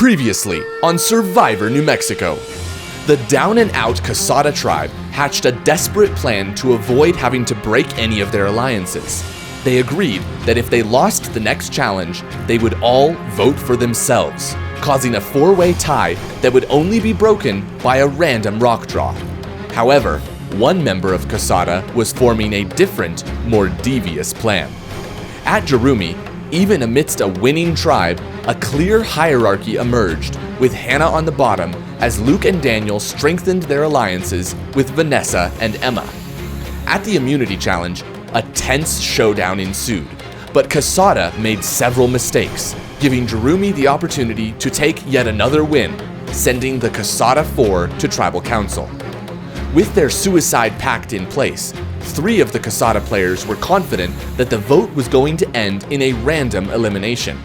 Previously on Survivor New Mexico. The down-and-out Kasada tribe hatched a desperate plan to avoid having to break any of their alliances. They agreed that if they lost the next challenge, they would all vote for themselves, causing a four-way tie that would only be broken by a random rock draw. However, one member of Kasada was forming a different, more devious plan. At Jarumi, even amidst a winning tribe, a clear hierarchy emerged, with Hannah on the bottom as Luke and Daniel strengthened their alliances with Vanessa and Emma. At the immunity challenge, a tense showdown ensued, but Kasada made several mistakes, giving Jarumi the opportunity to take yet another win, sending the Kasada 4 to Tribal Council. With their suicide pact in place, 3 of the Kasada players were confident that the vote was going to end in a random elimination.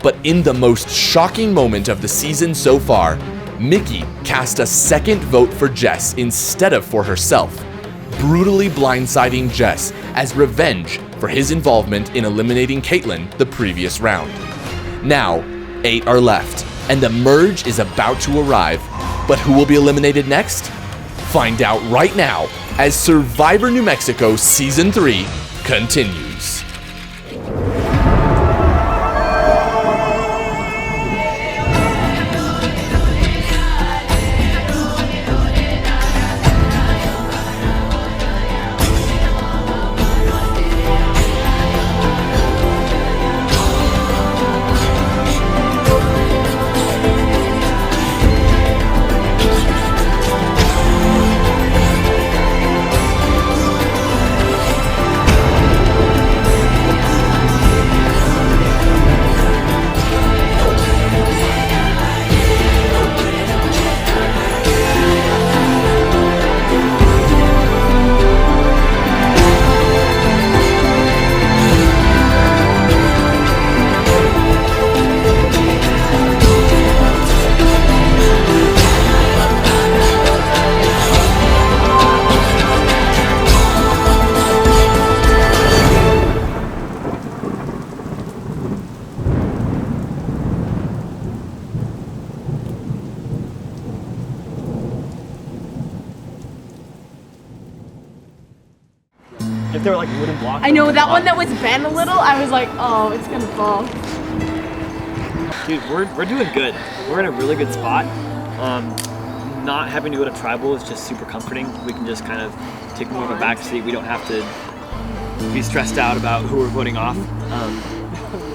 But in the most shocking moment of the season so far, Mickey cast a second vote for Jess instead of for herself, brutally blindsiding Jess as revenge for his involvement in eliminating Caitlyn the previous round. Now, 8 are left, and the merge is about to arrive. But who will be eliminated next? Find out right now as Survivor New Mexico Season 3 continues. If there were like wooden blocks. I know, that one that was bent a little, I was like, oh, it's gonna fall. Dude, we're doing good. We're in a really good spot. Not having to go to tribal is just super comforting. We can just kind of take more of a back seat. We don't have to be stressed out about who we're voting off.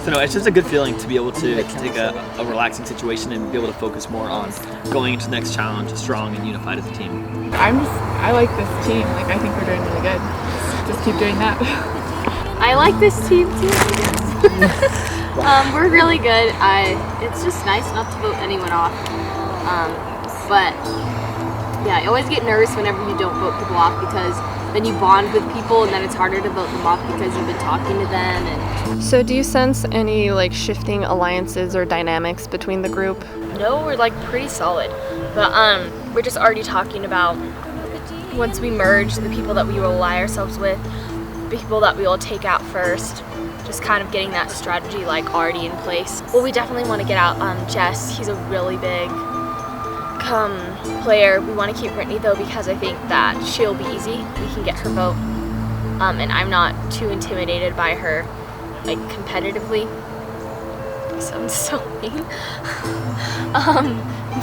So no, it's just a good feeling to be able to take a relaxing situation and be able to focus more on going into the next challenge strong and unified as a team. I like this team. Like, I think we're doing really good. Just keep doing that. I like this team too, I guess. We're really good. It's just nice not to vote anyone off. But yeah, I always get nervous whenever you don't vote the block, because then you bond with people and then it's harder to vote them off because you've been talking to them. And so do you sense any like shifting alliances or dynamics between the group? no, we're like pretty solid. But we're just already talking about, once we merge, the people that we will ally ourselves with, the people that we will take out first, just kind of getting that strategy like already in place. Well, we definitely want to get out Jess. He's a really big player. We want to keep Brittany though, because I think that she'll be easy. We can get her vote. And I'm not too intimidated by her, like, competitively. Sounds so mean.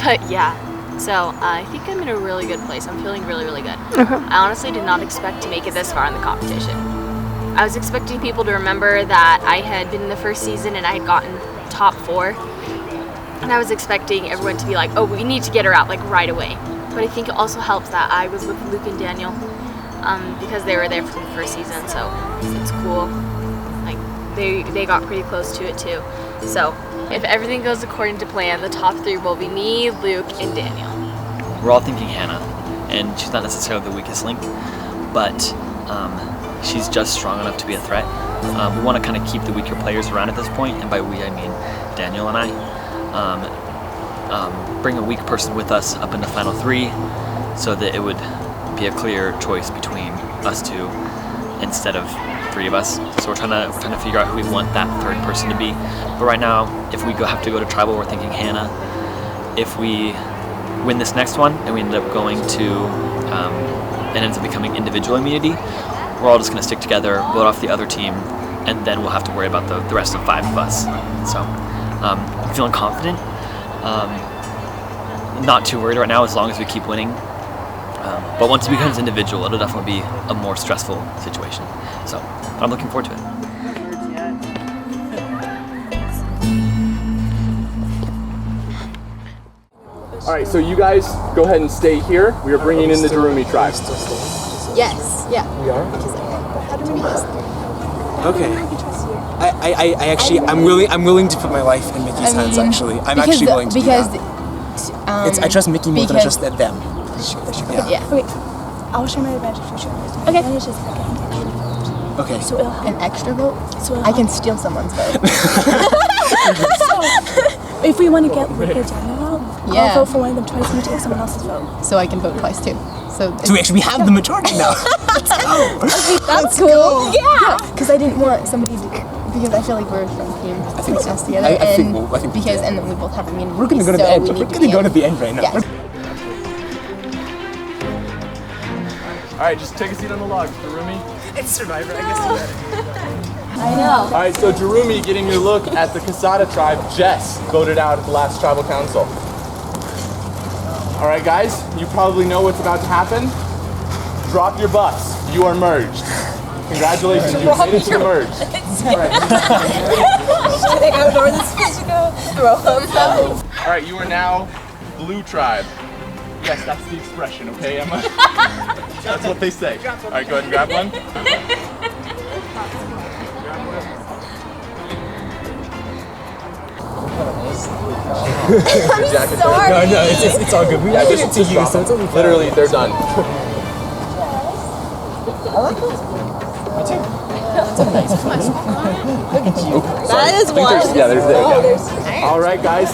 But yeah. So I think I'm in a really good place. I'm feeling really, really good. I honestly did not expect to make it this far in the competition. I was expecting people to remember that I had been in the first season and I had gotten top 4. And I was expecting everyone to be like, oh, we need to get her out, like, right away. But I think it also helps that I was with Luke and Daniel, because they were there from the first season, so it's cool. Like, they got pretty close to it too. So if everything goes according to plan, the top 3 will be me, Luke, and Daniel. We're all thinking Hannah, and she's not necessarily the weakest link, but she's just strong enough to be a threat. We want to kind of keep the weaker players around at this point, and by we I mean Daniel and I. Bring a weak person with us up in the final 3, so that it would be a clear choice between us 2 instead of 3 of us. So we're trying to figure out who we want that third person to be. But right now, if we have to go to tribal, we're thinking Hannah. if we win this next one and we end up going to, and ends up becoming individual immunity, we're all just going to stick together, vote off the other team, and then we'll have to worry about the rest of 5 of us. So I'm feeling confident. Not too worried right now as long as we keep winning. But once it becomes individual, it'll definitely be a more stressful situation. So I'm looking forward to it. All right, so you guys go ahead and stay here. We are bringing in the Jarumi tribe. Yes, yeah. We are? Okay. I actually, I'm willing to put my life in Mickey's hands, actually. I'm actually willing to do that. I trust Mickey more than I trust them. Yeah. Okay, I'll share my advantage for sure. Okay. Advantage is I can get you. Okay. So it'll help. An extra vote? So it'll I can help. steal someone's vote. If we want to get Rick or Daniel out, Yeah. I'll vote for one of them twice and you take someone else's vote. So I can vote twice too. So we actually have the majority now. that's cool. Yeah. Because I didn't want somebody to, because I feel like we're a strong team. I think so. Us together. I think because and then we both have immunity. We're gonna go to the end. We're gonna go to the end right now. Yeah. All right, just take a seat on the log, Jarumi. It's Survivor, I guess you got I know. All right, so Jarumi, getting your look at the Kasada tribe, Jess voted out at the last tribal council. All right, guys, you probably know what's about to happen. Drop your buffs. You are merged. Congratulations, you made it to the merge. All right, you are now blue tribe. Yes, that's the expression, okay, Emma? That's what they say. All right, go ahead and grab one. I'm sorry. No, it's all good. We Yeah, did it to you, drop so it's them. only Literally, they're done. That is one. Yeah, there's there. All right, guys.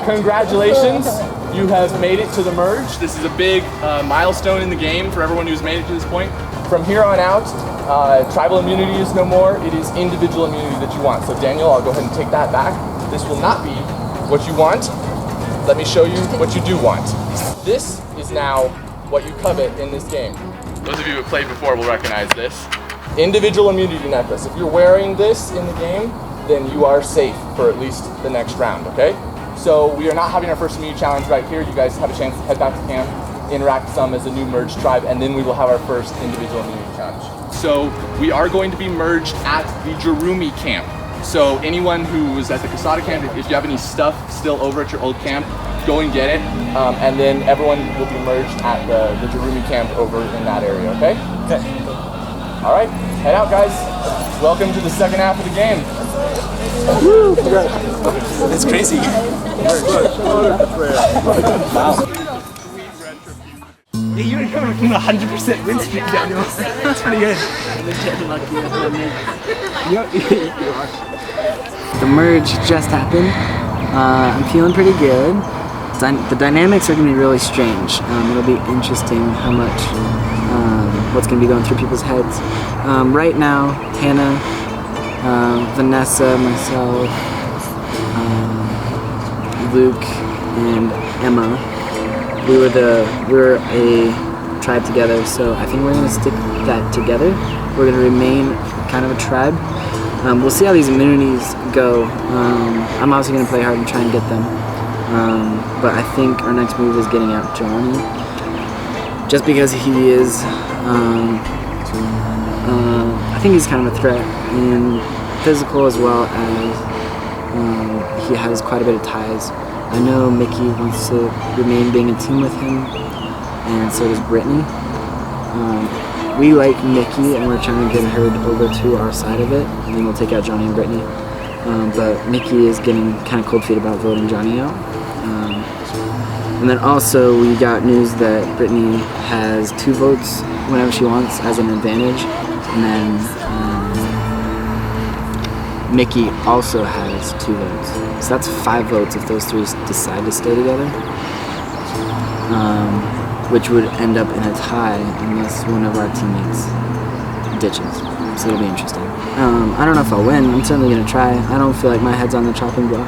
Congratulations. You have made it to the merge. This is a big milestone in the game for everyone who's made it to this point. From here on out, tribal immunity is no more. It is individual immunity that you want. So Daniel, I'll go ahead and take that back. This will not be what you want. Let me show you what you do want. This is now what you covet in this game. Those of you who have played before will recognize this. Individual immunity necklace. If you're wearing this in the game, then you are safe for at least the next round, okay? So we are not having our first immunity challenge right here. You guys have a chance to head back to camp, interact some as a new merged tribe, and then we will have our first individual immunity challenge. So we are going to be merged at the Jarumi camp. So anyone who was at the Kasada camp, if you have any stuff still over at your old camp, go and get it. And then everyone will be merged at the Jarumi camp over in that area, okay? Okay. All right, head out, guys. Welcome to the second half of the game. It's crazy. Yeah, you're coming from 100% win streak, Daniel. That's pretty good. The merge just happened. I'm feeling pretty good. The dynamics are going to be really strange. It'll be interesting how much, what's going to be going through people's heads. Right now, Hannah, Vanessa, myself, Luke, and Emma, we were a tribe together, so I think we're going to stick that together. We're going to remain kind of a tribe. We'll see how these immunities go. I'm obviously going to play hard and try and get them. But I think our next move is getting out Johnny. Just because he is, I think he's kind of a threat in physical as well as he has quite a bit of ties. I know Mickey wants to remain being a team with him, and so does Brittany. We like Mickey, and we're trying to get her over to our side of it, and then we'll take out Johnny and Brittany. But Mickey is getting kind of cold feet about voting Johnny out. And then also we got news that Brittany has 2 votes whenever she wants as an advantage, and then Mickey also has 2 votes. So that's 5 votes if those 3 decide to stay together. Which would end up in a tie unless one of our teammates ditches. So it'll be interesting. I don't know if I'll win. I'm certainly going to try. I don't feel like my head's on the chopping block.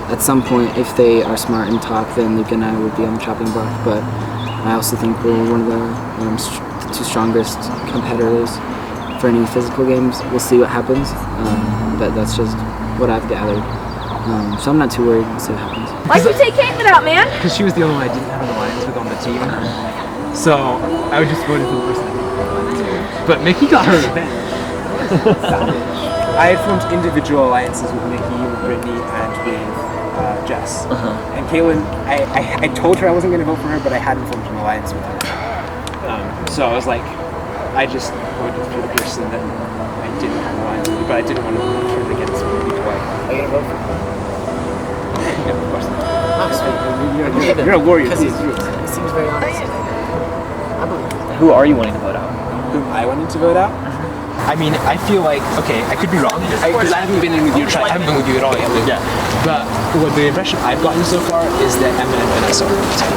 at some point, if they are smart and talk, then Luke and I would be on the chopping block. But I also think we're one of the two strongest competitors for any physical games. We'll see what happens, but that's just what I've gathered. So I'm not too worried. We'll see what happens. Why'd you take Caitlin out, man? Because she was the only one I didn't have an alliance with on the team. So I would just vote for the person I didn't have an alliance with. But Mickey got her revenge. I had formed individual alliances with Mickey, with Brittany, and with Jess. And Caitlin, I told her I wasn't going to vote for her, but I hadn't formed an alliance with her. So I was like, I just voted for the person that I didn't have an alliance with, but I didn't want to turn against Mickey White. Are you going to vote for her? Yeah, of course not. You're a warrior. It seems very honest. I believe it. Who are you wanting to vote out? Who I wanted to vote out? I mean, I feel like, okay, I could be wrong, because I haven't been in with you, I haven't been with you at all yet, Luke. Yeah. But what the impression I've gotten so far is that Emma and Vanessa are really tight.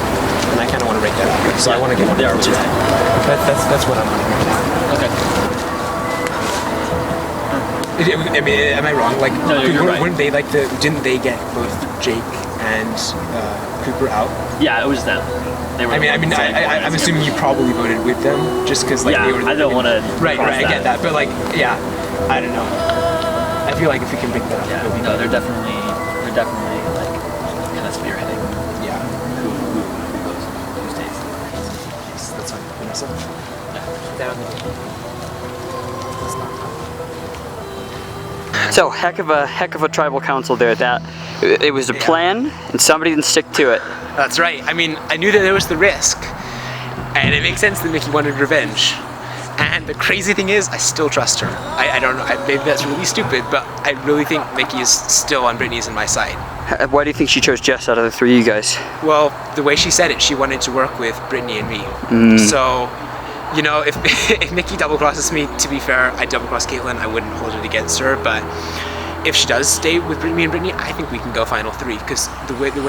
And I kind of want to break that up. So I want to get one of them too. That's what I'm wanting right now. Okay. I mean, am I wrong? Like, no, you're right. Weren't they like didn't they get both Jake and Cooper out? Yeah, it was them. I'm assuming you probably voted with them just because like they were. I don't want to. Right. I get that, but like, yeah, I don't know. I feel like if we can break that up, yeah, no, they're definitely like kind of spearheading. Yeah. Who goes? Who stays? Yes, that's fine. Vanessa. So heck of a tribal council there. That it was a plan, and somebody didn't stick to it. That's right. I mean, I knew that there was the risk, and it makes sense that Mickey wanted revenge. And the crazy thing is, I still trust her. I don't know. Maybe that's really stupid, but I really think Mickey is still on Brittany's and my side. Why do you think she chose Jess out of the three of you guys? Well, the way she said it, she wanted to work with Brittany and me. So, you know, if Mickey double crosses me, to be fair, I double cross Caitlin. I wouldn't hold it against her, but if she does stay with me and Brittany, I think we can go final three, because the way the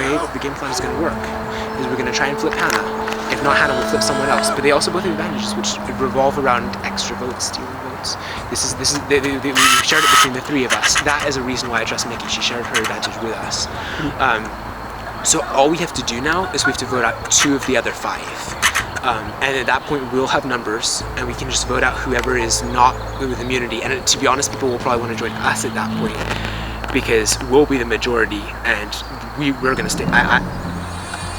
game plan is going to work is we're going to try and flip Hannah. If not Hannah, we'll flip someone else. But they also both have advantages, which revolve around extra votes, stealing votes. We shared it between the three of us. That is a reason why I trust Mickey. She shared her advantage with us. So all we have to do now is we have to vote out 2 of the other 5. And at that point we'll have numbers and we can just vote out whoever is not with immunity, and to be honest, people will probably want to join us at that point because we'll be the majority and we're going to stick.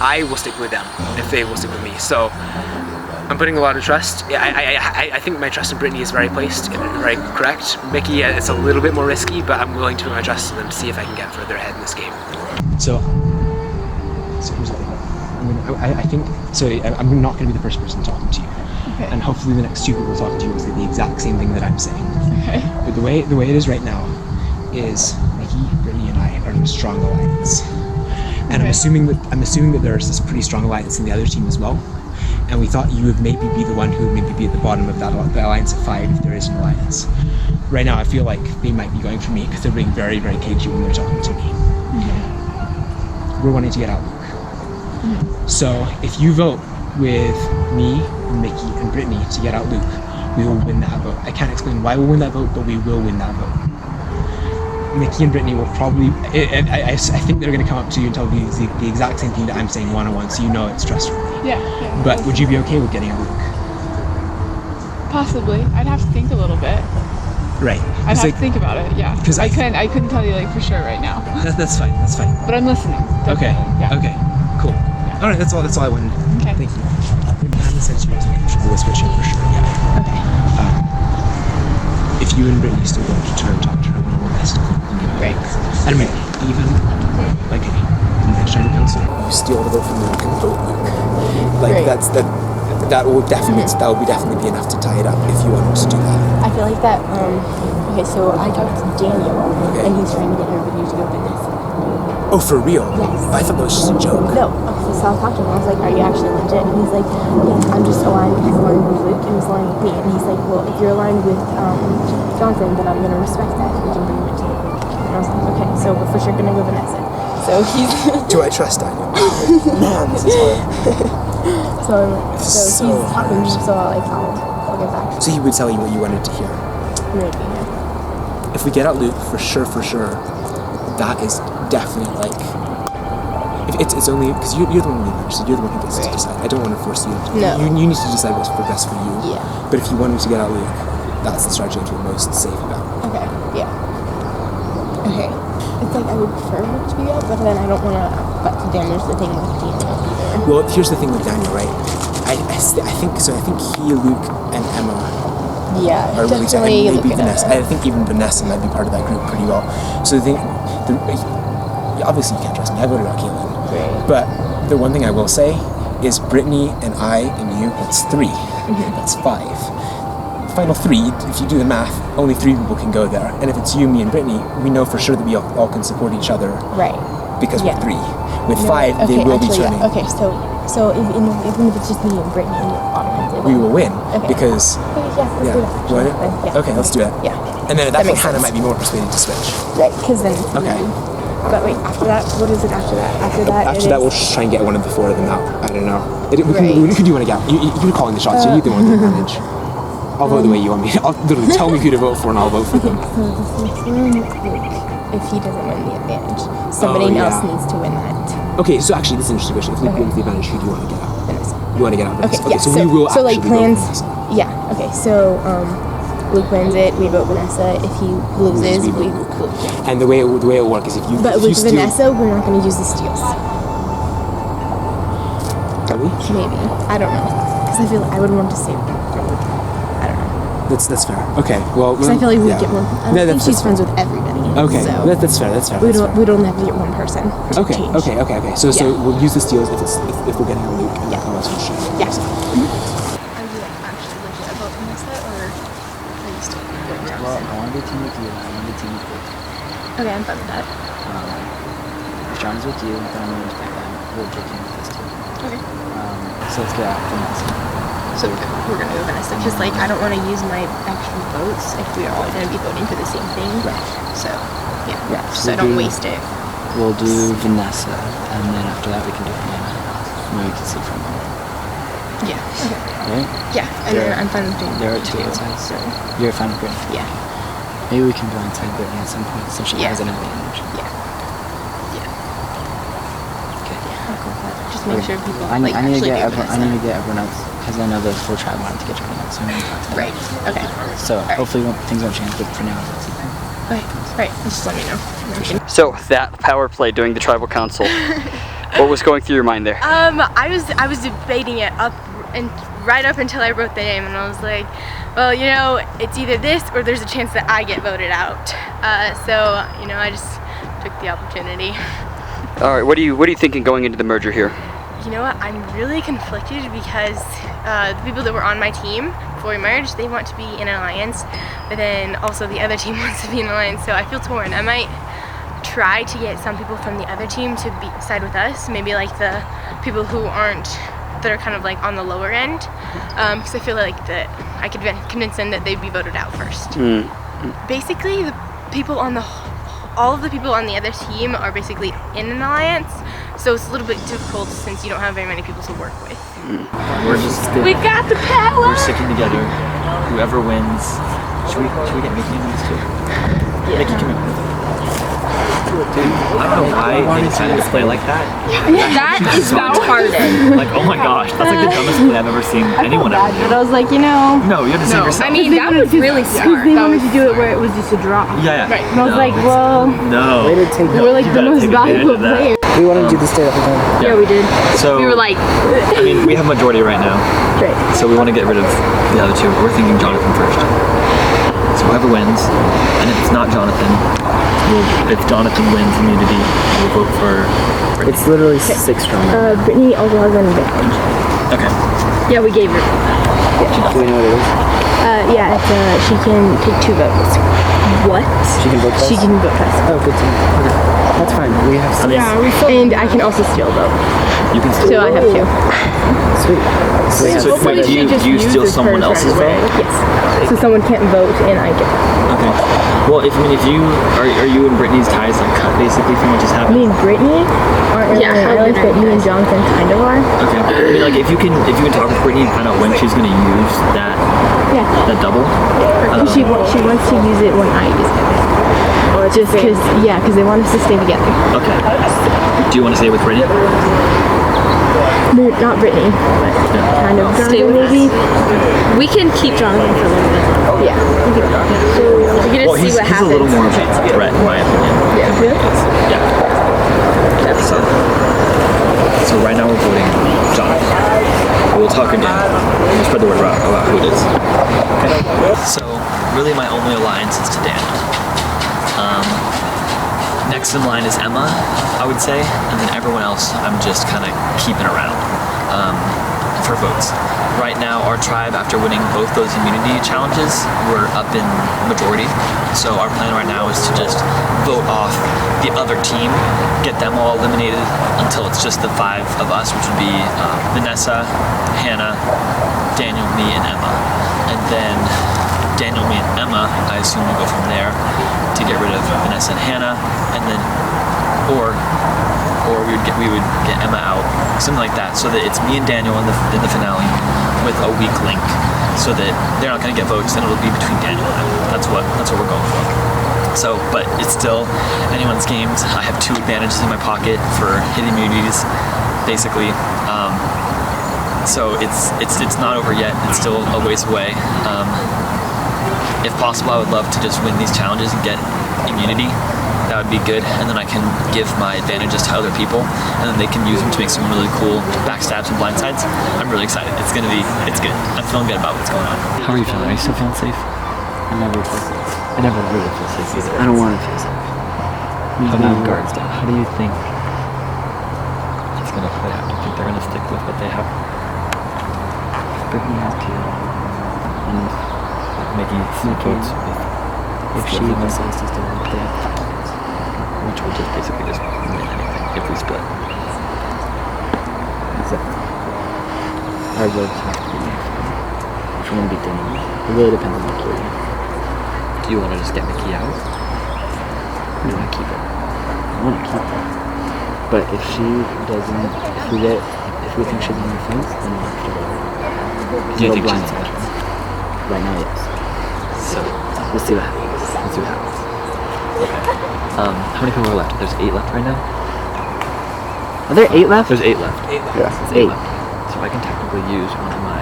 I will stick with them if they will stick with me. So I'm putting a lot of trust. I think my trust in Brittany is very placed and very correct. Mickey, it's a little bit more risky, but I'm willing to put my trust in them to see if I can get further ahead in this game. So here's what I think. So I'm not going to be the first person talking to you, okay. And hopefully the next 2 people talking to you will say the exact same thing that I'm saying. Okay. But the way it is right now is Mickey, Brittany, and I are in a strong alliance, and okay. I'm assuming that there's this pretty strong alliance in the other team as well. And we thought you would maybe be the one who would maybe be at the bottom of that alliance at 5 if there is an alliance. Right now, I feel like they might be going for me because they're being very, very cagey when they're talking to me. Okay. We're wanting to get out. So if you vote with me, Mickey, and Brittany to get out Luke, we will win that vote. I can't explain why we'll win that vote, but we will win that vote. Mickey and Brittany will probably, I think they're going to come up to you and tell you the exact same thing that I'm saying one-on-one, so you know it's trustworthy. Yeah. But would you be okay with getting out Luke? Possibly. I'd have to think a little bit. Right. I'd have to think about it, yeah. Because I couldn't tell you like for sure right now. That's fine. But I'm listening. Definitely. Okay. Yeah. Okay. Cool. All right, that's all I wanted. Okay. Thank you. I'm the sense we'll switch in for sure, yeah. Okay. If you and Brittany still want to try and talk to her one last time. Great. I mean, even like in the China Council, you still want to vote for Luke and vote Luke. Like that will definitely be enough to tie it up if you wanted to do that. I feel like that. Okay, so I talked to Daniel, and he's trying to get everybody to go Vanessa. Oh, for real? Yes. I thought that was just a joke. No. Okay, so I talked to him. I was like, "Are you actually legit?" And he's like, "Yeah, I'm just aligned. He's aligned with Luke, and he's aligned with me." And he's like, "Well, if you're aligned with Jonathan, then I'm gonna respect that. We can bring him into Luke." And I was like, "Okay, so we're for sure gonna go Vanessa." So he's. Do I trust Daniel? Man, this is hard. So he's talking to me, so I'll get back. So he would tell you what you wanted to hear. Maybe. Yeah. If we get out Luke, for sure, that is definitely like. If it's only because you're the one who leads, so you're the one who gets to decide. I don't want to force you. No. You need to decide what's for best for you. Yeah. But if you wanted to get out Luke, that's the strategy I feel most safe about. Okay. Yeah. Okay. It's like I would prefer Luke to be out, but then I don't want to damage the thing with Daniel either. Well, here's the thing with Daniel, right? I think so. I think he, Luke, and Emma. Yeah, are really tight. definitely And maybe look it Vanessa. up. I think even Vanessa might be part of that group pretty well. So obviously you can't trust me. I voted out Caitlin. Right. But the one thing I will say is Brittany and I and you. That's 3. That's 5. Final 3. If you do the math, only 3 people can go there. And if it's you, me, and Brittany, we know for sure that we all can support each other. Right. Because Yeah. we're 3. With No, 5, they will be turning. Yeah. Okay, so even if it's just me and Brittany, We will win Okay. because. Okay, yeah, let's do that. You want it? Yeah. Okay, let's do that. Yeah. And then at that point, That makes Hannah sense. might be more persuaded to switch. Right, because then. Okay. But wait, after that, what is it after that? After that, After that, we'll try and get one of the 4 of them out. I don't know. We could do one again. You're calling the shots. You're the one with the advantage. I'll vote the way you want me. I'll literally tell me who to vote for, and I'll vote for them. If he doesn't win the advantage, somebody else needs to win that. Okay, so actually, this is an interesting question. If Luke wins the advantage, who do you want to get out? Vanessa. You want to get out Vanessa? Okay, yeah. So we will so like actually plans. vote Vanessa. Yeah. Okay. So Luke wins it. We vote Vanessa. If he loses, we vote Luke. And the way it will work is if you. But if with you steal, Vanessa, we're not going to use the steals. Are we? Maybe. I don't know. Because I feel like I would want to save. I don't know. That's fair. Okay. Well. Because I feel like we get one. I No, think that's she's fair. friends with everybody. Okay. So That's fair. That's fair. we that's don't. fair. We don't have to get one person. Okay. Change. Okay. So Yeah. we'll use the steals if we're getting on Luke and Yeah. everyone else will shoot. Yeah. Are you like actually legit about Vanessa, or are you still going down? Well, I want to be team with you. I want to be team with Luke. Okay, I'm fine with that. If John is with you, then I'm going to back down. We'll take him with us too. Okay. So let's get out Vanessa. So we're gonna go Vanessa because like I don't want to use my extra votes if we are all gonna be voting for the same thing. Right. So yeah. Yeah, So so I don't we- waste it. We'll do Vanessa, and then after that we can do Hannah. And then we can see from there. Yeah. Okay. Right? Yeah, and then I'm fine with doing There are Brittany 2 too, outsides. So You're fine with Brittany? yeah. Maybe we can blindside Brittany at some point since she Yeah. has an advantage. Yeah. Okay. Yeah. I'll go with that. Just make sure people I need, like I need to actually get do everyone. I Vanessa. need to get everyone else because I know the full tribe wanted to get everyone else. So I'm gonna talk to them. Right. Okay. So hopefully things won't change, but for now, that's it. Okay. Right. Just let me know. So that power play during the tribal council, what was going through your mind there? I was debating it up and right up until I wrote the name, and I was like, well, you know, it's either this or there's a chance that I get voted out. So you know, I just took the opportunity. All right, what are you thinking going into the merger here? You know what? I'm really conflicted because the people that were on my team before we merged, they want to be in an alliance, but then also the other team wants to be in an alliance. So I feel torn. I might try to get some people from the other team to side with us, maybe like the people who aren't, that are kind of like on the lower end, because I feel like that I could convince them that they'd be voted out first. Basically, the people on all of the people on the other team are basically in an alliance, so it's a little bit difficult since you don't have very many people to work with. We're just We got the power! we're sticking together. Whoever wins. Should we get Mickey in this too? Yeah. Mickey, come here. I don't know why they decided to play like that. That is so hard. Like, oh my gosh, that's like the dumbest play I've ever seen anyone ever do. But I was like, you know. No, you have to save yourself. I mean, that was really smart. They wanted to do it where it was just a draw. Yeah. Right. And I was like, well, No. Way to take we're like You the gotta most take advantage valuable of that. players. We want to do this day the whole time. Yeah, we did. So We were like, I mean, we have majority right now. Right. So we want to get rid of the other two. We're thinking Jonathan first. So whoever wins, and if it's not Jonathan, if Jonathan wins immunity, we'll vote for Brittany. It's literally 6 strong. Brittany also has an advantage. Okay. yeah, we gave her. Do we know what it is? Yeah, it's she can take 2 votes. What? She can vote twice? She can vote twice. Oh, good to know. Okay. That's fine. We have 6. And I can also steal vote. You can So still. I have 2. Sweet. So wait, do you steal someone else's vote? Yes. So someone can't vote and I get it. Okay. Well, if you are you and Brittany's ties like cut basically from what just Me happened? and Brittany aren't really Yeah, allies, but me and Jonathan kind of are. Okay. I mean, like if you can talk with Brittany and find out when she's gonna use that Yeah. double. She wants to use it when I use it. Or just because they want us to stay together. Okay. Do you want to stay with Brittany? Not Brittany, but kind of Stay with maybe. We can keep Jonathan for a little bit. Yeah. We can just see what he's happens. a little more of a threat, in my opinion. Yeah. Yeah. So right now we're voting Jonathan. We'll talk again. We'll spread the word about who it is. Okay. So really my only alliance is to Daniel. Next in line is Emma, I would say, and then everyone else I'm just kind of keeping around for votes. Right now our tribe, after winning both those immunity challenges, we're up in majority. So our plan right now is to just vote off the other team, get them all eliminated until it's just the 5 of us, which would be Vanessa, Hannah, Daniel, me, and Emma. And then Daniel, me, and Emma, I assume we go from there to get rid of Vanessa and Hannah, and then or we would get Emma out, something like that, so that it's me and Daniel in the finale with a weak link, so that they're not going to get votes, and it'll be between Daniel and Emma. That's what we're going for. So, but it's still anyone's games. I have 2 advantages in my pocket for hitting immunities, basically. So it's not over yet. It's still a ways away. If possible, I would love to just win these challenges and get immunity. That would be good, and then I can give my advantages to other people, and then they can use them to make some really cool backstabs and blindsides. I'm really excited. It's good. I'm feeling good about what's going on. How are you feeling? Are you still feeling safe? I never feel safe. I never really feel safe either. I don't want to feel safe. How do you guards down? How do you think it's gonna play out? Do you think they're gonna stick with what they have? Brittany has to, and making votes if she decides to stay with them, which will just basically just win anything if we split. Exactly. Our votes have to be mixed. Which one beat them? It really depends on the key. Do you want to just get Mickey out? No, I keep it. I want to keep it. But if she doesn't, if we think she's in the fence, then we'll have to go. Do you think she's in the fence? Right now, yes. So we'll see what happens. Okay. How many people are left? There's 8 left right now? Are there 8 left? There's 8 left. Yeah. It's 8 left. So I can technically use one of my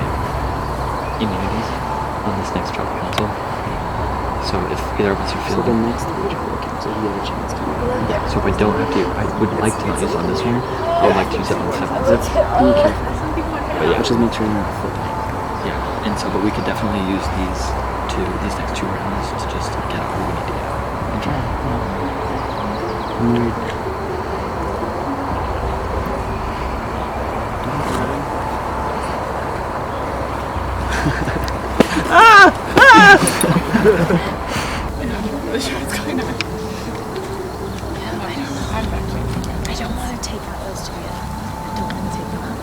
immunities on this next tribal council. So if either of us are feeling... So the next tribal council, you have a chance to win. Yeah. So if I don't have to, I would like to not use it on this one. I would like to use it on the 7th. Let's be careful. But yeah. Just make sure you're not flipping. Yeah. And so, but we could definitely use these next 2 rounds to just get out who we need to get out. Okay. I don't want to take out those 2 yet. I don't want to take them out.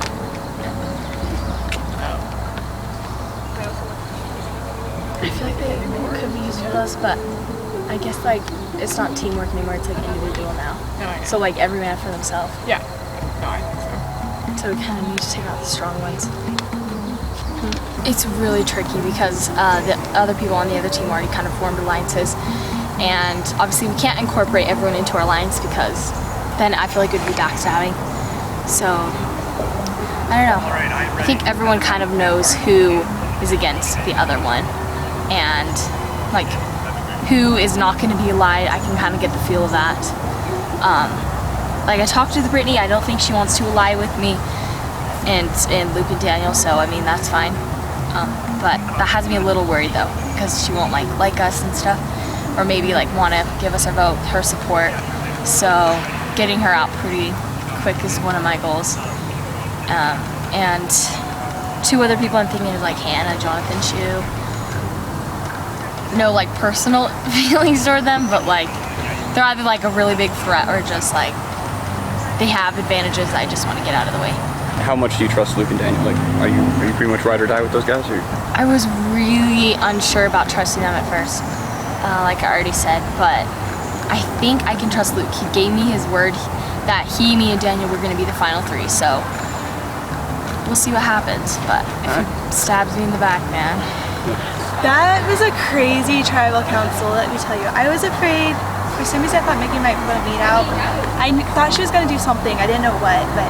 I feel like they could be useful to us, but I guess like it's not teamwork anymore. It's like individual now. So like every man for themselves. Yeah. No, I think so. So we kind of need to take out the strong ones. It's really tricky because the other people on the other team already kind of formed alliances, and obviously we can't incorporate everyone into our alliance because then I feel like it would be backstabbing. So I don't know. I think everyone kind of knows who is against the other one, and like who is not going to be allied. I can kind of get the feel of that. Like I talked to Brittany. I don't think she wants to ally with me and Luke and Daniel. So I mean that's fine. But that has me a little worried though, because she won't like us and stuff, or maybe like want to give us our vote, her support. So getting her out pretty quick is one of my goals. And 2 other people I'm thinking is like Hannah, Jonathan, Shu. No like personal feelings toward them, but like they're either like a really big threat or just like they have advantages I just want to get out of the way. How much do you trust Luke and Daniel? Like, are you pretty much ride or die with those guys? Or? I was really unsure about trusting them at first, like I already said, but I think I can trust Luke. He gave me his word that me and Daniel were going to be the final 3, so we'll see what happens, but if he stabs me in the back, man. That was a crazy tribal council, let me tell you. I was afraid For some reason, I thought Mickey might vote me out. I thought she was gonna do something. I didn't know what, but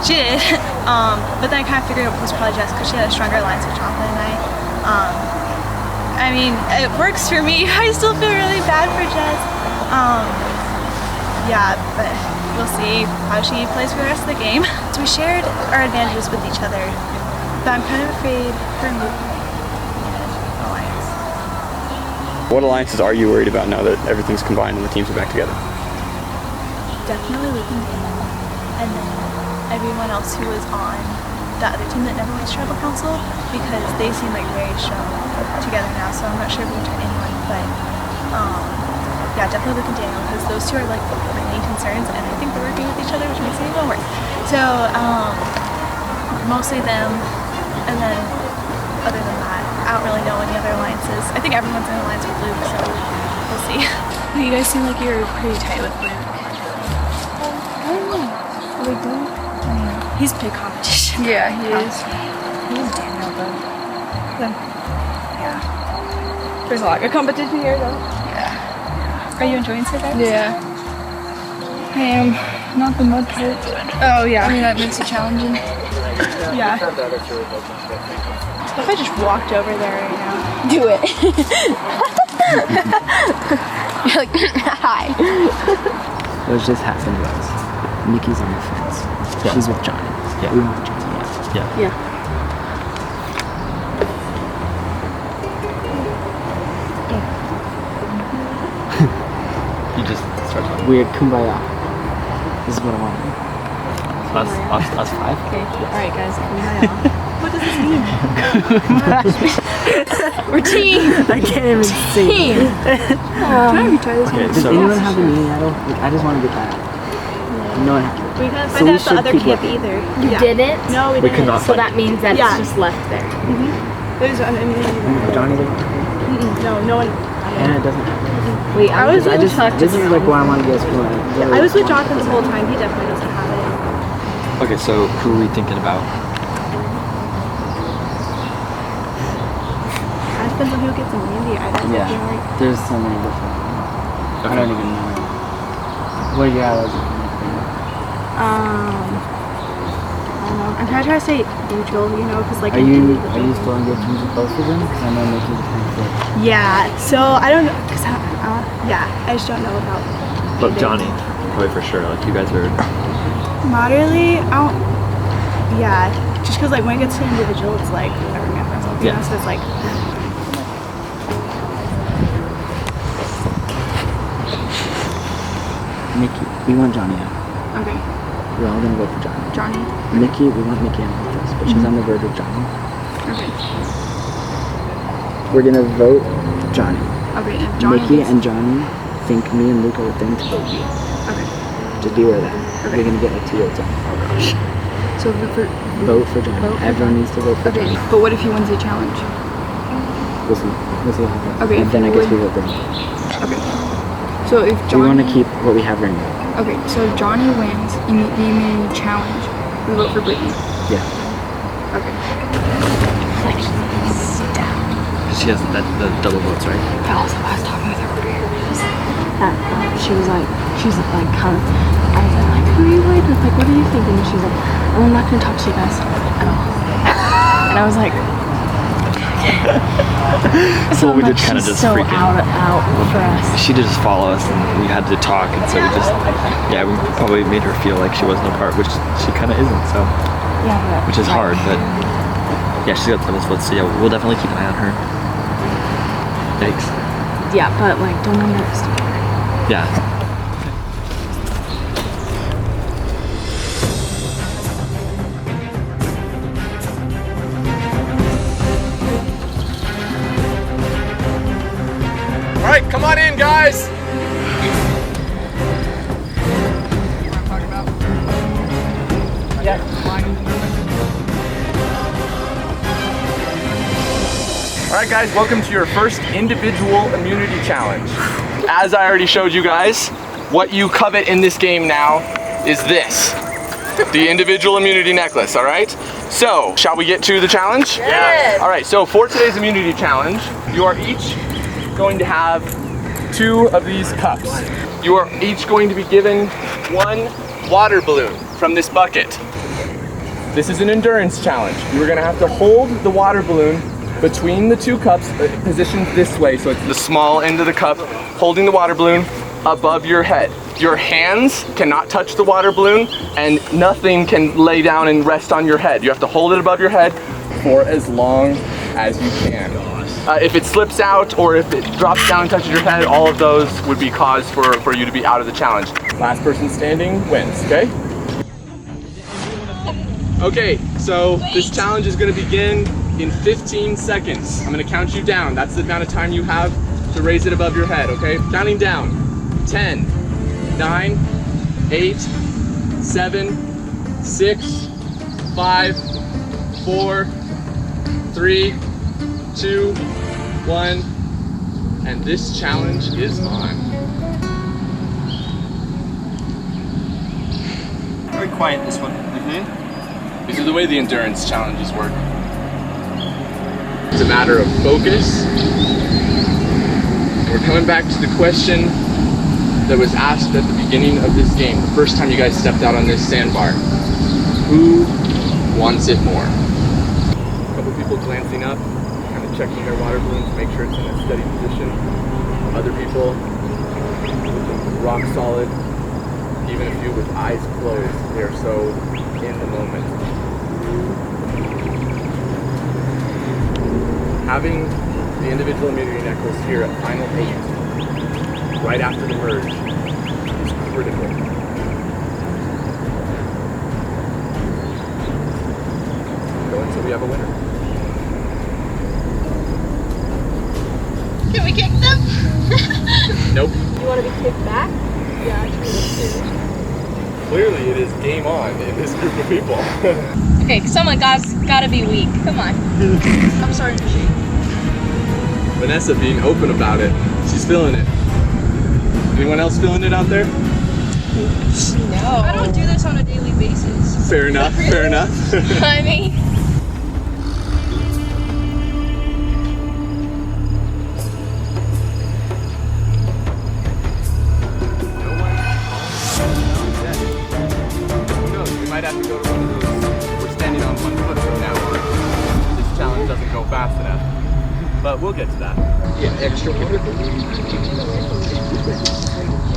she did. But then I kind of figured it was probably Jess because she had a stronger alliance with Jonathan and I. I mean, it works for me. I still feel really bad for Jess. Yeah, but we'll see how she plays for the rest of the game. So we shared our advantages with each other, but I'm kind of afraid her movement alliance. What alliances are you worried about now that everything's combined and the teams are back together? Definitely Luke and Dan, and then everyone else who was on the other team that never went to tribal council, because they seem like very strong together now, so I'm not sure if we can turn anyone, but yeah, definitely Luke and Daniel, because those two are like my main concerns, and I think they're working with each other, which makes it even worse. So mostly them, and then other than that, I don't really know any other alliances. I think everyone's in alliance with Luke, so we'll see. You guys seem like you're pretty tight with Luke. I don't know. Are we good? He's big competition. Yeah, he is. He's Daniel though. Yeah. There's a lot of competition here though. Yeah. Are you enjoying surviving? Yeah. I am. Not the mud pit. Oh yeah. I mean that makes it challenging. Yeah. What if I just walked over there right now? Do it. You're like, hi. What just happened was, Nikki's on the fence. Yeah. She's with Johnny. Yeah. We want Johnny. Yeah. Yeah. You just start talking. Weird kumbaya. This is what I want. Us five? Okay. Alright guys, kumbaya. What does this mean? We're team! I can't even sing. Team! Does anyone have a mini idol? Like, I just want to get that. No one has it. We couldn't So find we out the should other keep camp looking. either. You didn't? No, we We could didn't. not So that means that Yeah. it's just left there. There's, I mean, Johnny didn't. no one. Hannah doesn't have it. Wait, I was I able just, to talk to this is like why I want to go to school. I was with Jonathan this whole time. He definitely doesn't have it. Okay, so who are we thinking about? I depends on who gets immunity. I don't Yeah, feel like. there's so many different. I don't even know. What are your allies? I don't know. I'm trying to say neutral, you know, because like. Are you still on good terms with both of them? Because I know Nikki's a fan of. Yeah. So I don't know, cause yeah, I just don't know about. But Johnny, probably for sure. Like you guys are. Moderately, I don't. Yeah, just because like when it gets to individual, it's like every man for himself. You know, so it's like. Nikki, we want Johnny out. Okay. We're all gonna vote for Johnny. Johnny. Nikki, we want Nikki out with us, but she's on the verge of Johnny. Okay. We're gonna vote Johnny. Okay. If Johnny Nikki gets- and Johnny think me and Luke are with them to vote you. Okay. Just beware that. We're gonna get like 2 votes on. So Vote for Johnny. Everyone needs to vote for Johnny. But what if he wins the challenge? We'll see. We'll see what happens. Okay, And if then I you guess we would- vote Brittany. Okay. So if We Johnny. want to keep what we have right now. Okay. So if Johnny wins the immunity challenge, we vote for Brittany. Yeah. Okay. She has the double votes, right? I was talking with her earlier. She was like, kind of, I was like, who are you with? Like, what are you thinking? And she's like, oh, I'm not going to talk to you guys at all. And I was like, So we did kind of just so freaking out for us. She did just follow us, and we had to talk, and so we just, yeah, we probably made her feel like she wasn't a part, which she kind of isn't, so, Yeah, but which is hard, but yeah, she's got double votes, so yeah, we'll definitely keep an eye on her. Thanks. Yeah, but like, don't underestimate her. Yeah. All right, come on in, guys. All right, guys, welcome to your first individual immunity challenge. As I already showed you guys, what you covet in this game now is this, the individual immunity necklace, all right? So, shall we get to the challenge? Yes. All right, so for today's immunity challenge, you are each going to have 2 of these cups. You are each going to be given 1 water balloon from this bucket. This is an endurance challenge. You are gonna have to hold the water balloon between the 2 cups, positioned this way, so it's the small end of the cup, holding the water balloon above your head. Your hands cannot touch the water balloon, and nothing can lay down and rest on your head. You have to hold it above your head for as long as you can. If it slips out or if it drops down and touches your head, all of those would be cause for you to be out of the challenge. Last person standing wins, okay? Okay, so this challenge is gonna begin in 15 seconds. I'm gonna count you down. That's the amount of time you have to raise it above your head, okay? Counting down. 10, 9, 8, 7, 6, 5, 4, 3, 2, 1, and this challenge is on. Very quiet, this one. These are the way the endurance challenges work. It's a matter of focus. We're coming back to the question that was asked at the beginning of this game, the first time you guys stepped out on this sandbar. Who wants it more? A couple people glancing up, kind of checking their water balloon to make sure it's in a steady position. Other people looking rock solid, even a few with eyes closed. They're so in the moment. Having the individual immunity necklace here at final 8, right after the merge, is critical. Go until we have a winner. Can we kick them? Nope. You want to be kicked back? Yeah, Clearly it is game on in this group of people. Okay, someone gotta be weak. Come on. I'm sorry, Michelle. Vanessa being open about it. She's feeling it. Anyone else feeling it out there? No. I don't do this on a daily basis. Fair enough, fair enough. I mean... Who knows, we might have to go to one of those, we're standing on 1 foot from now on. This challenge doesn't go fast enough. But we'll get to that. Yeah, extra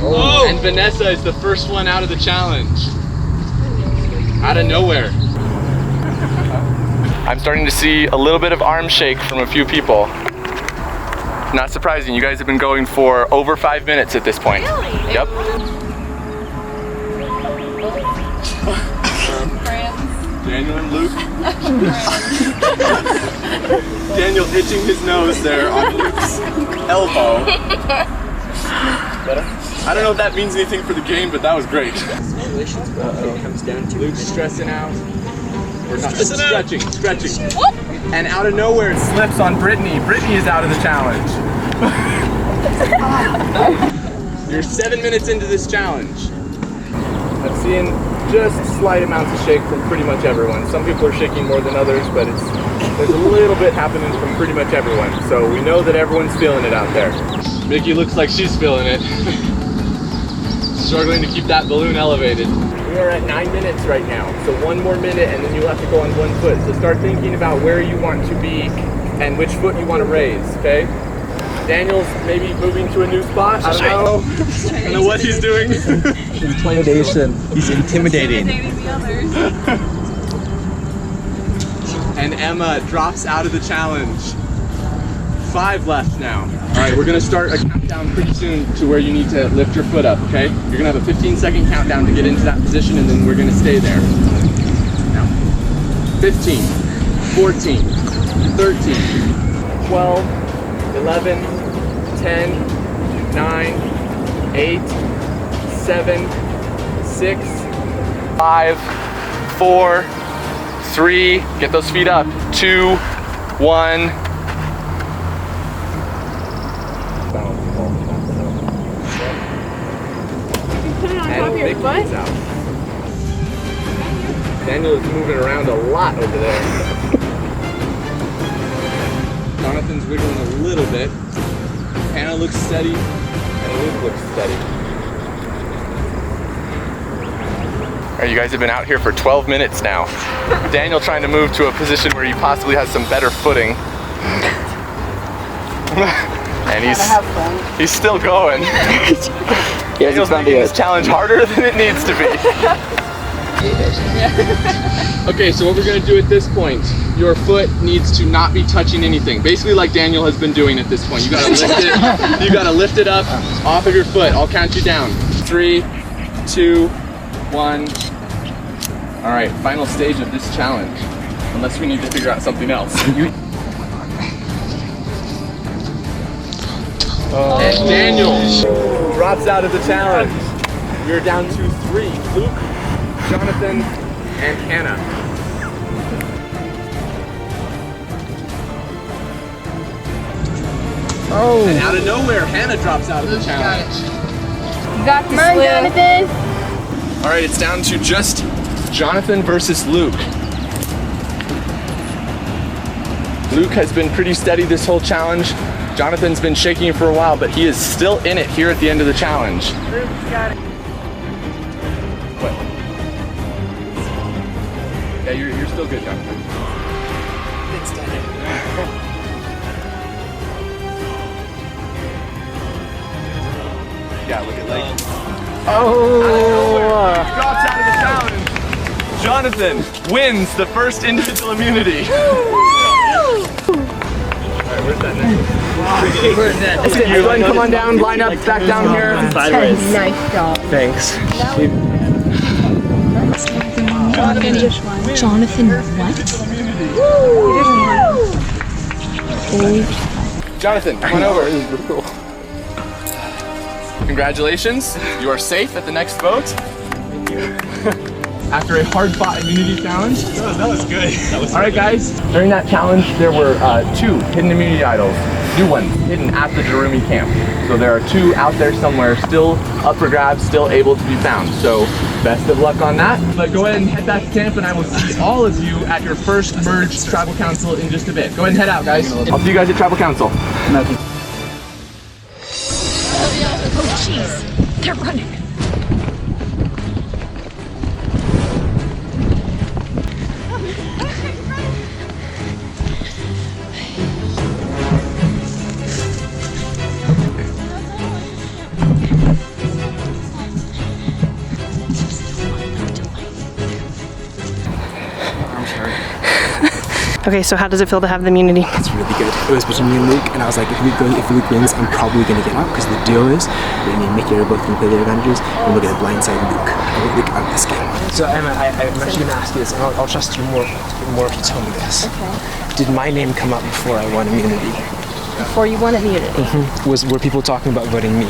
Oh! And Vanessa is the first one out of the challenge. Out of nowhere. I'm starting to see a little bit of arm shake from a few people. Not surprising, you guys have been going for over 5 minutes at this point. Really? Yep. Daniel and Luke. Daniel itching his nose there on Luke's elbow. I don't know if that means anything for the game, but that was great. Luke's stressing out. Or not, stretching. And out of nowhere it slips on Brittany. Brittany is out of the challenge. You're 7 minutes into this challenge. I'm seeing just slight amounts of shake from pretty much everyone. Some people are shaking more than others, but there's a little bit happening from pretty much everyone. So we know that everyone's feeling it out there. Mickey looks like she's feeling it. Struggling to keep that balloon elevated. We are at 9 minutes right now. So 1 more minute and then you'll have to go on 1 foot. So start thinking about where you want to be and which foot you want to raise, okay? Daniel's maybe moving to a new spot. I don't know. I don't know what he's doing. Intimidation. He's intimidating. And Emma drops out of the challenge. 5 left now. All right, we're gonna start a countdown pretty soon to where you need to lift your foot up, okay? You're gonna have a 15-second countdown to get into that position and then we're gonna stay there. Now, 15, 14, 13, 12, 11, 10, 9, 8, 7, 6, 5, 4, 3, get those feet up, 2, 1. And Mickey's out. Daniel is moving around a lot over there. Jonathan's wiggling a little bit. Hannah looks steady. Luke looks steady. All right, you guys have been out here for 12 minutes now. Daniel trying to move to a position where he possibly has some better footing. And he's still going. Daniel's making this challenge harder than it needs to be. Okay, so what we're gonna do at this point, your foot needs to not be touching anything. Basically like Daniel has been doing at this point. You gotta lift it, you gotta lift it up off of your foot. I'll count you down. 3, 2, 1. All right, final stage of this challenge. Unless we need to figure out something else. And Daniel drops out of the challenge. You're down to 3. Luke, Jonathan, and Hannah. Oh. And out of nowhere, Hannah drops out of the challenge. You got this, Jonathan. All right, it's down to just Jonathan versus Luke. Luke has been pretty steady this whole challenge. Jonathan's been shaking for a while, but he is still in it here at the end of the challenge. Luke's got it. What? Yeah, you're still good, Jonathan. It's done it. Yeah, look at like. Oh! Drops out of the challenge. Jonathan wins the first individual immunity. Alright, where's that next? Where's that? Go ahead and come on down, line up, back down here. Nice job. Thanks. Jonathan, what? Jonathan, come on over. Congratulations, you are safe at the next vote. Thank you. After a hard-fought immunity challenge. That was good. All right, guys. During that challenge, there were 2 hidden immunity idols, new ones, hidden at the Jarumi camp. So there are 2 out there somewhere, still up for grabs, still able to be found. So best of luck on that. But go ahead and head back to camp, and I will see all of you at your first merged tribal council in just a bit. Go ahead and head out, guys. I'll see you guys at tribal council. Oh, jeez. They're running. Okay, so how does it feel to have the immunity? It's really good. It was between me and Luke, and I was like, if Luke wins, I'm probably going to get out, because the deal is, me and Mickey are both going to play their advantages, and we're going to blindside Luke. I want Luke out of this game. So Emma, I'm actually going to ask you this, and I'll trust you more if you tell me this. Okay. Did my name come up before I won immunity? Before you won immunity? Were people talking about voting me?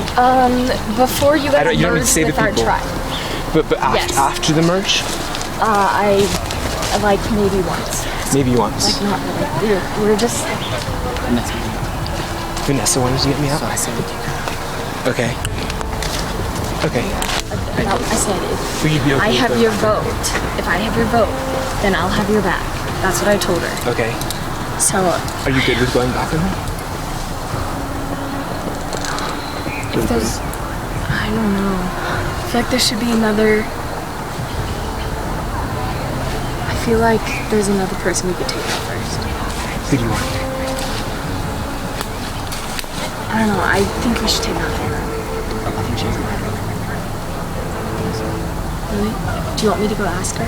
Before you got merged with our tribe. But Yes. after the merge? I like maybe once. Maybe once. Like not really. We're just. Vanessa wanted to get me out. So I said, okay. Okay. No, I said Will you be okay I with have that? your vote. If I have your vote, then I'll have your back. That's what I told her. Okay. So. Are you good with going back with her? If there's, I don't know. I feel like there should be another. I feel like there's another person we could take out first. Who do you want? I don't know. I think we should take out Hannah. Really? Do you want me to go ask her?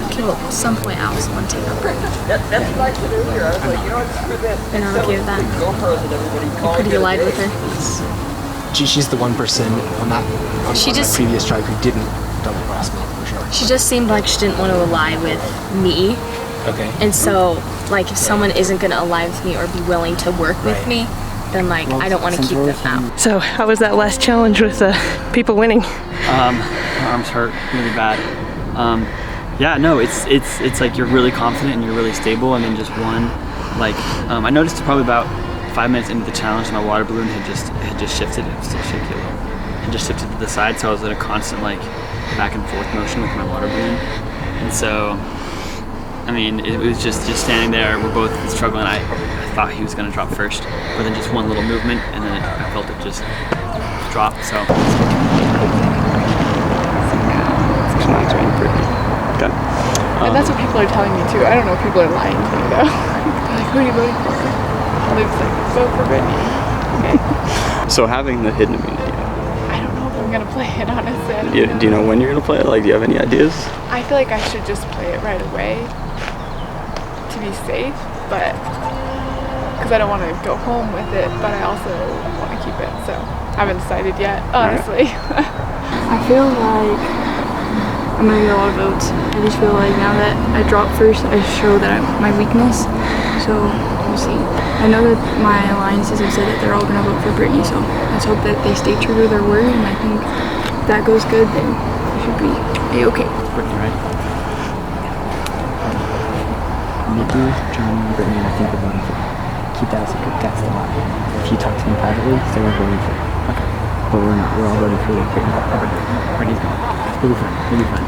Okay, well, at some point I also want to take out her. You're not okay with that? You're pretty aligned with her? She's the one person on my previous tribe who didn't double cross me, for sure. She just seemed like she didn't want to ally with me. Okay. And so, like, if someone isn't going to ally with me or be willing to work with me, then, like, I don't want to keep them out. So, how was that last challenge with people winning? My arms hurt really bad. Yeah, no, it's like you're really confident and you're really stable, and then just one, like, I noticed probably about 5 minutes into the challenge, my water balloon had just shifted. It was still shaky a little. It just shifted to the side, so I was in a constant like back and forth motion with my water balloon. And so, I mean, it was just standing there. We're both struggling. I thought he was gonna drop first, but then just one little movement, and then I felt it just drop. So. Mine's right, Brittany. Okay. And that's what people are telling me too. I don't know if people are lying to me though. Like, who are you voting for? Luke's like, vote for Brittany. Okay. So having the hidden immunity. I don't know if I'm gonna play it, honestly. Do you know when you're gonna play it? Like, do you have any ideas? I feel like I should just play it right away to be safe, but because I don't want to go home with it, but I also want to keep it. So I haven't decided yet, honestly. I feel like I'm gonna get a lot of votes. I just feel like now that I dropped first, I show that my weakness. So we'll see. I know that my alliances have said that they're all gonna vote for Brittany, so let's hope that they stay true to their word. And I think if that goes good, then it should be a-okay. Brittany, right? Nikki, John, and Brittany, I think we're voting for. Keep that as a good test a lot. If you talk to them privately, say we're voting for. Okay. But we're not. We're all voting for Brittany. Brittany's gone. We'll be fine. We'll be fine.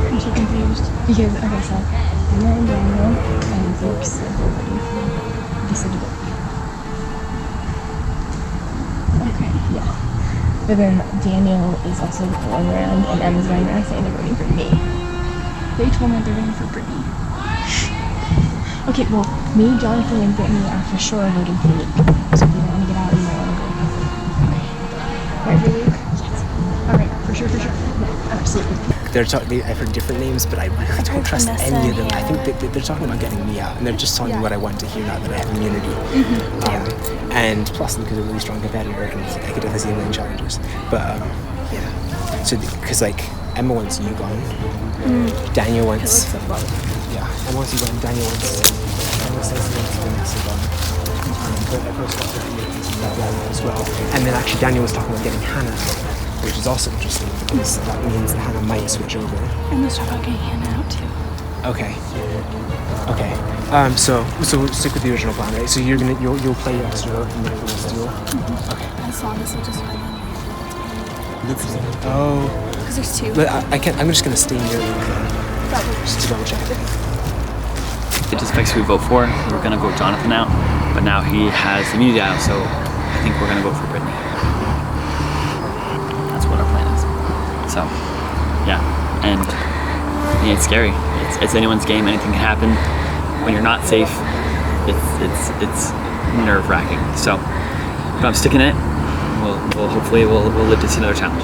I'm so confused because, okay, so Emma and Daniel and Luke said they're voting for me. They said to vote for you. Okay, yeah. But then Daniel is also going around and Emma's going around saying they're voting for me. They told me that they're voting for Brittany. Okay, well, me, Jonathan, and Brittany are for sure voting for Luke. So if you want to get out, you might want to go for Luke. Right for Luke? Yes. Alright, for sure, for sure. Yeah, absolutely. I've heard different names, but I really don't trust any of them. I think that they're talking about getting me out, and they're just telling me what I want to hear now that I have immunity. And plus, Luke is a really strong competitor, and I could definitely see him winning challenges. But yeah, so because like Emma wants you gone, Daniel wants Emma wants you gone, Daniel wants Emma says he wants Vanessa gone. But I've also got Daniel as well, and then actually Daniel was talking about getting Hannah out, which is also interesting because that means that Hannah might switch over. And let's talk about getting Hannah out too. Okay. So stick with the original plan, right? So you'll play your extra vote and then we'll steal. Okay. As long as we just find them. Oh. Because there's two. But I can't. I'm just gonna stay near Luke just to double check. It just affects who we vote for. We were gonna vote Jonathan out, but now he has immunity out, so I think we're gonna vote for Brittany. That's what our plan is. So, yeah, and it's scary. It's anyone's game. Anything can happen. When you're not safe, it's nerve-wracking. So, but I'm sticking it. We'll hopefully we'll live to see another challenge.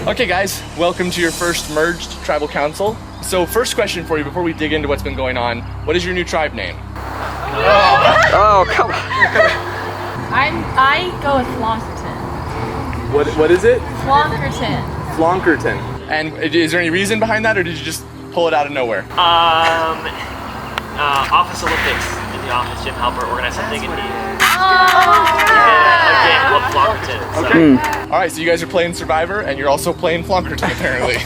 Okay guys, welcome to your first merged tribal council. So first question for you before we dig into what's been going on, what is your new tribe name? Oh, come on. I go with Flonkerton. What is it? Flonkerton. Flonkerton. And is there any reason behind that or did you just pull it out of nowhere? Office Olympics in the office, gym helper, organized something in the Okay. All right, so you guys are playing Survivor, and you're also playing Flonkerton, apparently.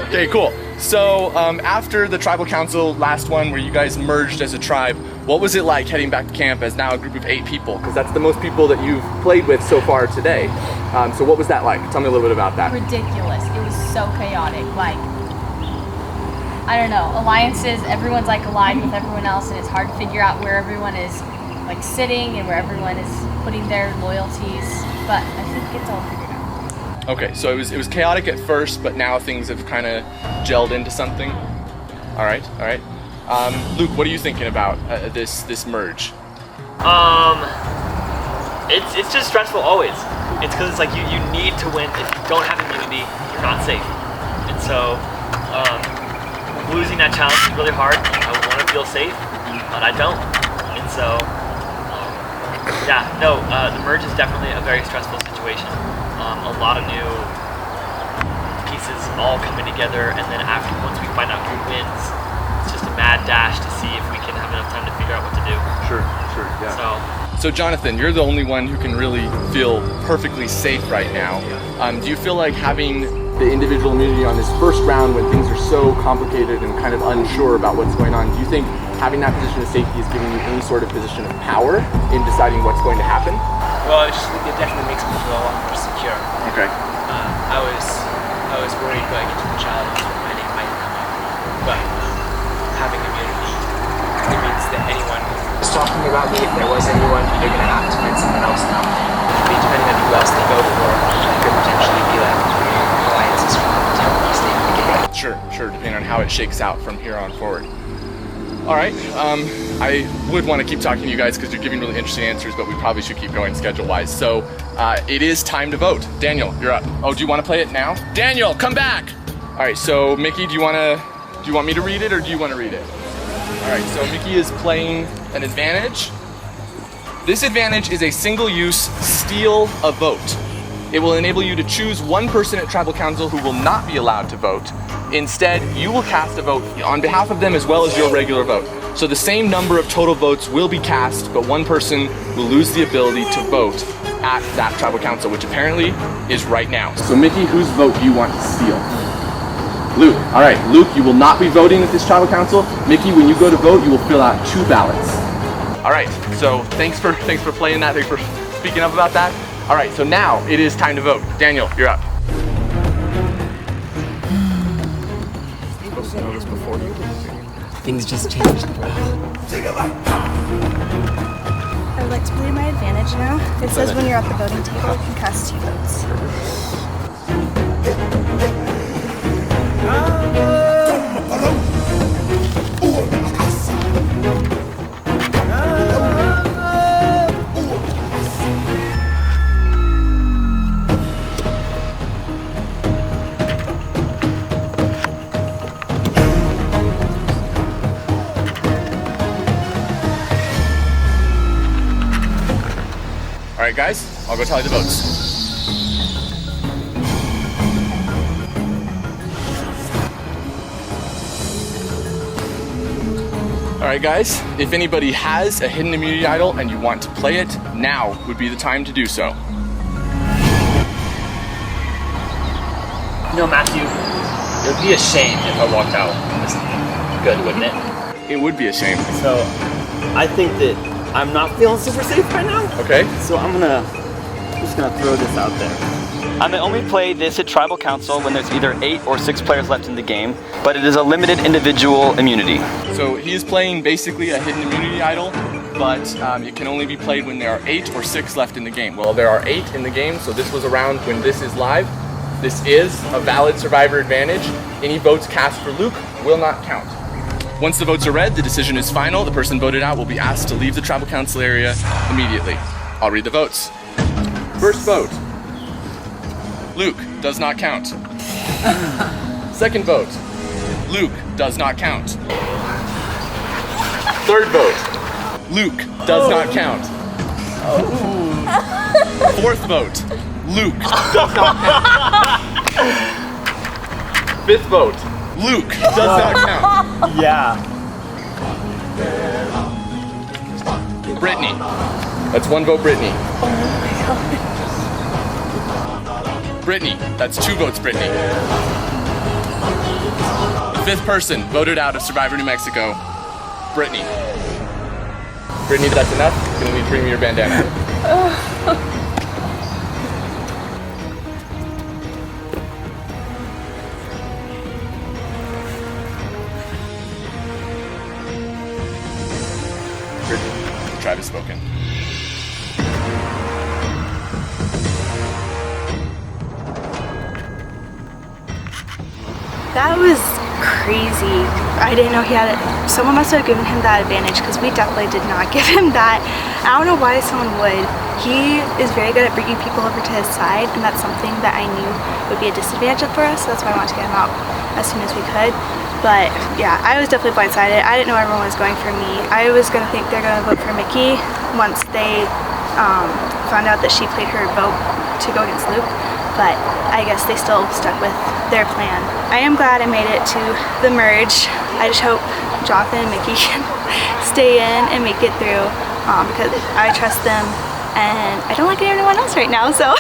Okay, cool. So after the tribal council last one, where you guys merged as a tribe, what was it like heading back to camp as now a group of 8 people? Because that's the most people that you've played with so far today. So what was that like? Tell me a little bit about that. Ridiculous. It was so chaotic. Like, I don't know, alliances, everyone's like allied with everyone else, and it's hard to figure out where everyone is like sitting and where everyone is putting their loyalties, but I think it's all figured out. Okay, so it was chaotic at first, but now things have kind of gelled into something. All right. Luke, what are you thinking about this merge? It's just stressful always. It's because it's like you need to win. If you don't have immunity, you're not safe. And so losing that challenge is really hard. I want to feel safe, but I don't. And so the merge is definitely a very stressful situation. A lot of new pieces all coming together, and then once we find out who wins, it's just a mad dash to see if we can have enough time to figure out what to do. Sure, yeah. So Jonathan, you're the only one who can really feel perfectly safe right now. Do you feel like having the individual immunity on this first round when things are so complicated and kind of unsure about what's going on, do you think having that position of safety is giving you any sort of position of power in deciding what's going to happen? Well, it definitely makes me feel a lot more secure. Okay. I was worried going into the challenge when my name might come up, but having immunity, it means that anyone was talking about me, if there was anyone, they're going to have to find someone else now. Depending on who else they go for, it could potentially be like alliances from the top of the state in the game. Sure, depending on how it shakes out from here on forward. All right, I would want to keep talking to you guys because you're giving really interesting answers, but we probably should keep going schedule-wise. So it is time to vote. Daniel, you're up. Oh, do you want to play it now? Daniel, come back! All right, so Mickey, do you want me to read it or do you want to read it? All right, so Mickey is playing an advantage. This advantage is a single-use steal a vote. It will enable you to choose one person at Tribal Council who will not be allowed to vote. Instead, you will cast a vote on behalf of them as well as your regular vote. So the same number of total votes will be cast, but one person will lose the ability to vote at that Tribal Council, which apparently is right now. So Mickey, whose vote do you want to steal? Luke. All right, Luke, you will not be voting at this Tribal Council. Mickey, when you go to vote, you will fill out 2 ballots. All right, so thanks for playing that, thanks for speaking up about that. All right, so now it is time to vote. Daniel, you're up. Things just changed. I would like to play my advantage now. It says when you're at the voting table, you can cast 2 votes. All right, guys, I'll go tally the votes. All right, guys, if anybody has a hidden immunity idol and you want to play it, now would be the time to do so. You know, Matthew, it would be a shame if I walked out this good, wouldn't it? It would be a shame. So, I think that I'm not feeling super safe right now. Okay. So I'm just gonna throw this out there. I may only play this at Tribal Council when there's either 8 or 6 players left in the game, but it is a limited individual immunity. So he is playing basically a hidden immunity idol, but it can only be played when there are 8 or 6 left in the game. Well, there are 8 in the game, so this was around when this is live. This is a valid survivor advantage. Any votes cast for Luke will not count. Once the votes are read, the decision is final. The person voted out will be asked to leave the Tribal Council area immediately. I'll read the votes. First vote. Luke does not count. Second vote. Luke does not count. Third vote. Luke does not count. Fourth vote. Luke does not count. Fifth vote. Luke does not count. Yeah. Brittany. That's 1 vote, Brittany. Oh my god. Brittany. That's 2 votes, Brittany. The 5th person voted out of Survivor New Mexico, Brittany. Brittany, that's enough. You're gonna need to bring me your bandana. The tribe has spoken. That was crazy. I didn't know he had it. Someone must have given him that advantage because we definitely did not give him that. I don't know why someone would. He is very good at bringing people over to his side, and that's something that I knew would be a disadvantage for us, so that's why I wanted to get him out as soon as we could. But yeah, I was definitely blindsided. I didn't know everyone was going for me. I was going to think they're going to vote for Mickey once they found out that she played her vote to go against Luke. But I guess they still stuck with their plan. I am glad I made it to the merge. I just hope Jonathan and Mickey can stay in and make it through because I trust them and I don't like anyone else right now, so.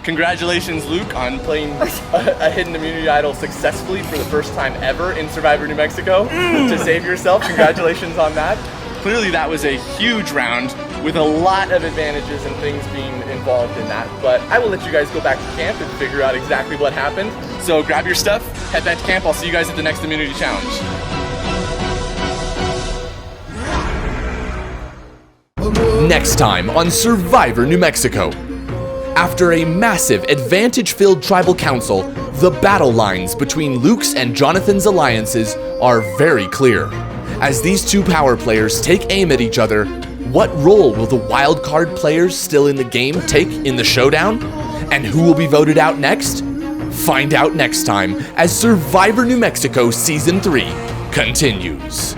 Congratulations, Luke, on playing a hidden immunity idol successfully for the first time ever in Survivor New Mexico to save yourself. Congratulations on that. Clearly that was a huge round with a lot of advantages and things being involved in that. But I will let you guys go back to camp and figure out exactly what happened. So grab your stuff, head back to camp. I'll see you guys at the next immunity challenge. Next time on Survivor New Mexico. After a massive advantage-filled tribal council, the battle lines between Luke's and Jonathan's alliances are very clear. As these two power players take aim at each other, what role will the wild card players still in the game take in the showdown? And who will be voted out next? Find out next time as Survivor New Mexico Season 3 continues.